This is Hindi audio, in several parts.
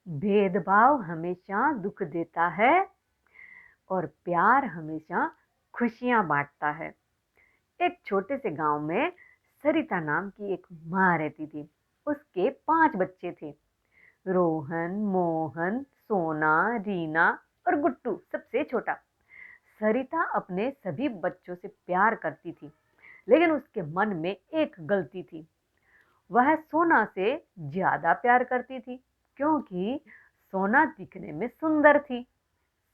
भेदभाव हमेशा दुख देता है और प्यार हमेशा खुशियां बांटता है। एक छोटे से गांव में सरिता नाम की एक माँ रहती थी। उसके 5 बच्चे थे। रोहन, मोहन, सोना, रीना और गुट्टू सबसे छोटा। सरिता अपने सभी बच्चों से प्यार करती थी, लेकिन उसके मन में एक गलती थी। वह सोना से ज्यादा प्यार करती थी, क्योंकि सोना दिखने में सुंदर थी,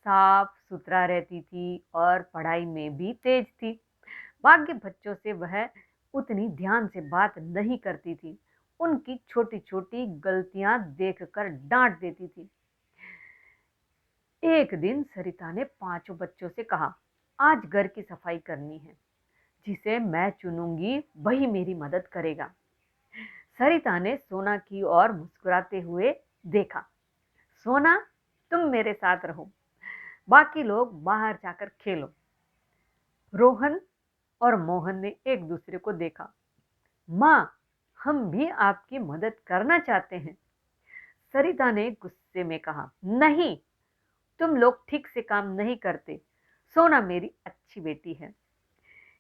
साफ सुथरा रहती थी और पढ़ाई में भी तेज थी। बाकी बच्चों से वह उतनी ध्यान से बात नहीं करती थी, उनकी छोटी छोटी गलतियां देखकर डांट देती थी। एक दिन सरिता ने 5 बच्चों से कहा, आज घर की सफाई करनी है। जिसे मैं चुनूंगी वही मेरी मदद करेगा। सरिता ने सोना की ओर मुस्कुराते हुए देखा। सोना, तुम मेरे साथ रहो, बाकी लोग बाहर जाकर खेलो। रोहन और मोहन ने एक दूसरे को देखा। माँ, हम भी आपकी मदद करना चाहते हैं। सरिता ने गुस्से में कहा, नहीं, तुम लोग ठीक से काम नहीं करते। सोना मेरी अच्छी बेटी है।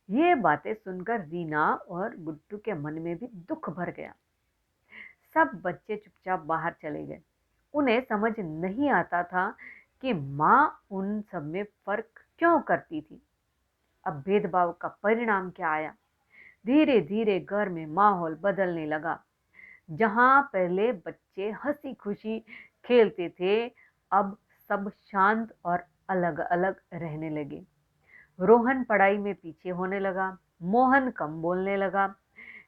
ये बातें सुनकर रीना और गुड्डू के मन में भी दुख भर गया। सब बच्चे चुपचाप बाहर चले गए। उन्हें समझ नहीं आता था कि माँ उन सब में फर्क क्यों करती थी। अब भेदभाव का परिणाम क्या आया? धीरे धीरे घर में माहौल बदलने लगा। जहां पहले बच्चे हंसी खुशी खेलते थे, अब सब शांत और अलग अलग रहने लगे। रोहन पढ़ाई में पीछे होने लगा, मोहन कम बोलने लगा,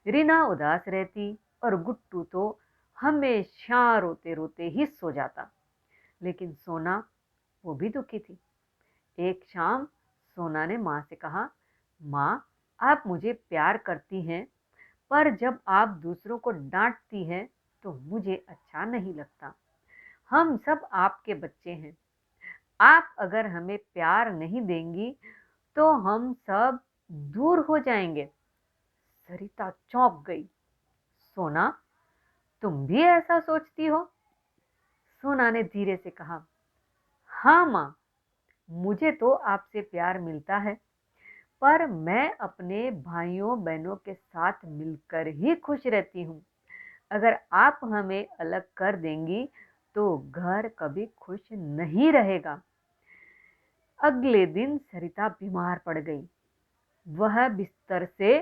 रीना उदास रहती और गुट्टू तो हमेशा रोते रोते ही सो जाता। लेकिन सोना, वो भी दुखी थी। एक शाम सोना ने माँ से कहा, माँ, आप मुझे प्यार करती हैं, पर जब आप दूसरों को डांटती हैं तो मुझे अच्छा नहीं लगता। हम सब आपके बच्चे हैं। आप अगर हमें प्यार नहीं देंगी तो हम सब दूर हो जाएंगे। सरिता चौंक गई। सोना, तुम भी ऐसा सोचती हो? सोना ने धीरे से कहा, हाँ माँ, मुझे तो आपसे प्यार मिलता है, पर मैं अपने भाइयों बहनों के साथ मिलकर ही खुश रहती हूँ। अगर आप हमें अलग कर देंगी तो घर कभी खुश नहीं रहेगा। अगले दिन सरिता बीमार पड़ गई। वह बिस्तर से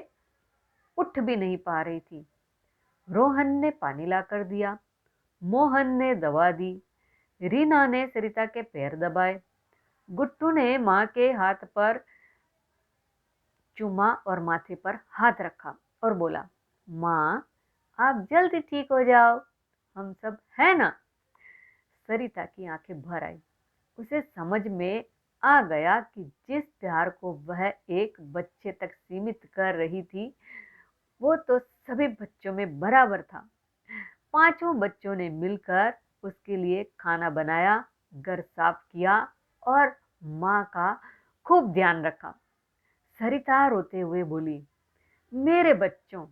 उठ भी नहीं पा रही थी। रोहन ने पानी लाकर दिया, मोहन ने दवा दी, रीना ने सरिता के पैर दबाए, गुट्टू ने माँ के हाथ पर चूमा और माथे पर हाथ रखा और बोला, माँ, आप जल्दी ठीक हो जाओ, हम सब है ना। सरिता की आंखें भर आई। उसे समझ में आ गया कि जिस प्यार को वह एक बच्चे तक सीमित कर रही थी, वो तो सभी बच्चों में बराबर था। 5 बच्चों ने मिलकर उसके लिए खाना बनाया, घर साफ किया और माँ का खूब ध्यान रखा। सरिता रोते हुए बोली, मेरे बच्चों,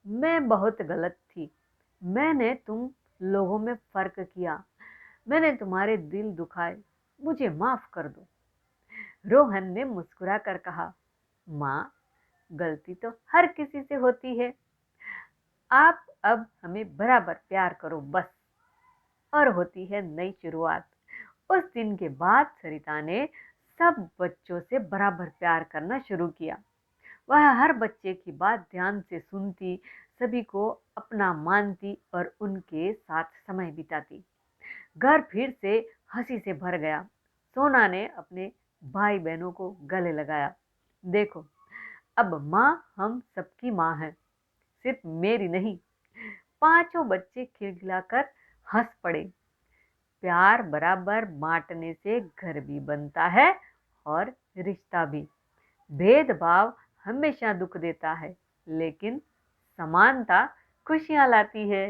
मैं बहुत गलत थी। मैंने तुम लोगों में फर्क किया, मैंने तुम्हारे दिल दुखाए, मुझे माफ कर दो। रोहन ने मुस्कुरा कर कहा, माँ, गलती तो हर किसी से होती है। आप अब हमें बराबर प्यार करो बस। और होती है नई शुरुआत। उस दिन के बाद सरिता ने सब बच्चों से बराबर प्यार करना शुरू किया। वह हर बच्चे की बात ध्यान से सुनती, सभी को अपना मानती और उनके साथ समय बिताती। घर फिर से हंसी से भर गया। सोना ने अपने भाई बहनों को गले लगाया। देखो, अब माँ हम सबकी माँ है, सिर्फ मेरी नहीं। 5 बच्चे खिलखिलाकर हंस पड़े। प्यार बराबर बांटने से घर भी बनता है और रिश्ता भी। भेदभाव हमेशा दुख देता है, लेकिन समानता खुशियां लाती है।